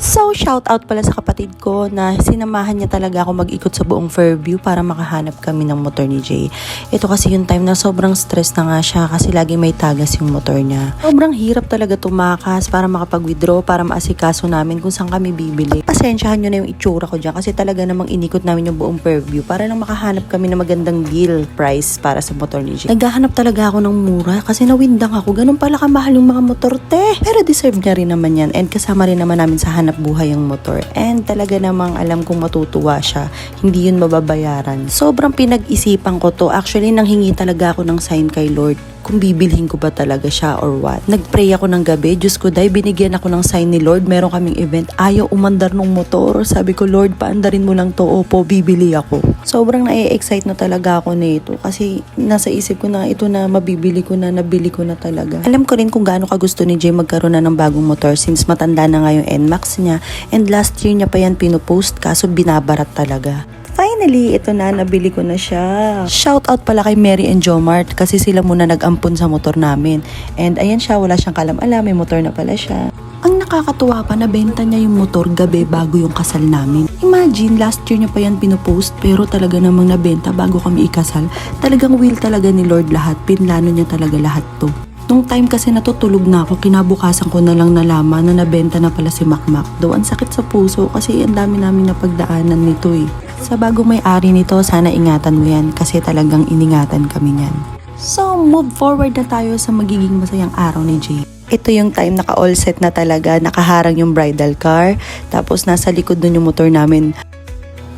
So, shout out pala sa kapatid ko na sinamahan niya talaga ako mag-ikot sa buong Fairview para makahanap kami ng motor ni Jay. Ito kasi yung time na sobrang stress na nga siya kasi lagi may tagas yung motor niya. Sobrang hirap talaga tumakas para makapag-withdraw, para maasikaso namin kung saan kami bibili. Pasensyahan nyo na yung itsura ko dyan kasi talaga namang inikot namin yung buong Fairview para lang makahanap kami ng magandang deal price para sa motor ni Jay. Naghahanap talaga ako ng mura kasi nawindang ako. Ganun pala kamahal yung mga motor, te. Pero deserve niya rin naman yan and kasama rin naman namin sa hanap buhay ang motor. And talaga namang alam kong matutuwa siya. Hindi yun mababayaran. Sobrang pinag-isipan ko to. Actually, nanghingi talaga ako ng sign kay Lord kung bibilhin ko ba talaga siya or what. Nagpray ako ng gabi. Diyos ko, dahil binigyan ako ng sign ni Lord. Meron kaming event. Ayaw umandar ng motor. Sabi ko, Lord, paandarin mo lang to. Opo, bibili ako. Sobrang na-excite na talaga ako nito. Kasi nasa isip ko na ito na mabibili ko na, nabili ko na talaga. Alam ko rin kung gaano kagusto ni Jay magkaroon na ng bagong motor since matanda na nga yung NMAX niya. And last year niya pa yan pinopost kaso binabarat talaga. Finally, ito na, nabili ko na siya. Shoutout pala kay Mary and Jomart kasi sila muna nag-ampun sa motor namin. And ayan siya, wala siyang kalam-alam, may motor na pala siya. Ang nakakatuwa pa, nabenta niya yung motor gabi bago yung kasal namin. Imagine, last year niya pa yan pinopost pero talaga namang nabenta bago kami ikasal. Talagang will talaga ni Lord lahat, pinlano niya talaga lahat to. Nung time kasi natutulog na ako, kinabukasan ko na lang nalaman na nabenta na pala si Makmak. Though ang sakit sa puso kasi ang dami namin napagdaanan nito eh. Sa bagong may-ari nito, sana ingatan mo yan kasi talagang iningatan kami niyan. So, move forward na tayo sa magiging masayang araw ni Jay. Ito yung time naka-all set na talaga, nakaharang yung bridal car, tapos nasa likod dun yung motor namin.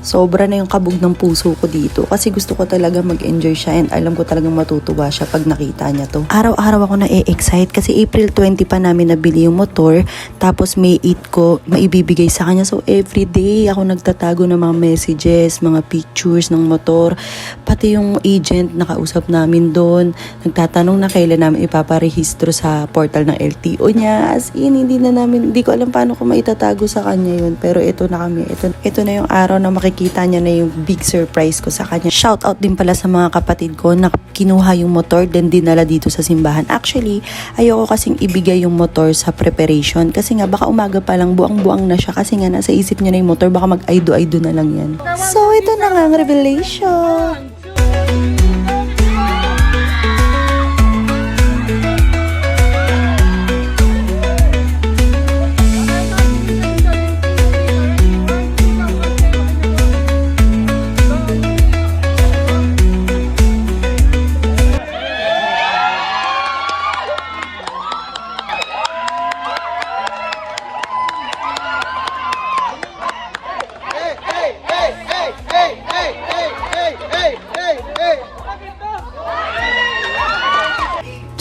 Sobra na yung kabog ng puso ko dito kasi gusto ko talaga mag-enjoy siya and alam ko talagang matutuwa siya pag nakita niya to. Araw-araw ako na-excite kasi April 20 pa namin nabili yung motor tapos May 8 ko maibibigay sa kanya. So everyday ako nagtatago ng mga messages, mga pictures ng motor. Pati yung agent nakausap namin doon. Nagtatanong na kailan namin ipaparehistro sa portal ng LTO niya. As in, hindi ko alam paano ko maitatago sa kanya yun. Pero ito na kami. Ito na yung araw na makikita niya na yung big surprise ko sa kanya. Shout out din pala sa mga kapatid ko na kinuha yung motor then dinala dito sa simbahan. Actually, ayoko kasing ibigay yung motor sa preparation kasi nga baka umaga pa lang buang-buang na siya kasi nga nasa isip niya na yung motor baka mag-aido-aido na lang yan. So, ito na nga ang revelation.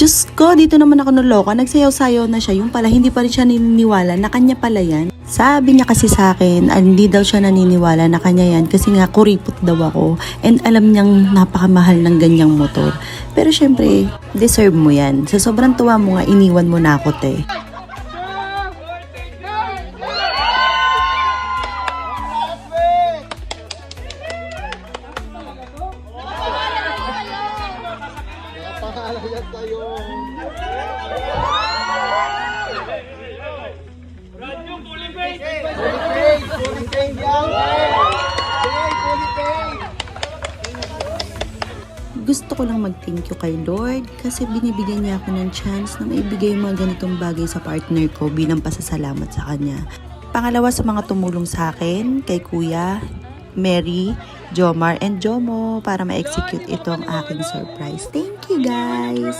Diyos ko, dito naman ako naloka. Nagsayaw-sayaw na siya. Yung pala, hindi pa rin siya naniniwala na kanya pala yan. Sabi niya kasi sa akin, hindi daw siya naniniwala na kanya yan kasi nga kuripot daw ako. And alam niyang napakamahal ng ganyang motor. Pero syempre, deserve mo yan. Sa sobrang tuwa mo nga, iniwan mo na ako, te. Gusto ko lang mag-thank you kay Lord kasi binibigyan niya ako ng chance na maibigay yung mga ganitong bagay sa partner ko bilang pasasalamat sa kanya. Pangalawa sa mga tumulong sa akin, kay Kuya, Mary, Jomar, and Jomo para ma-execute itong aking surprise. Thank you guys!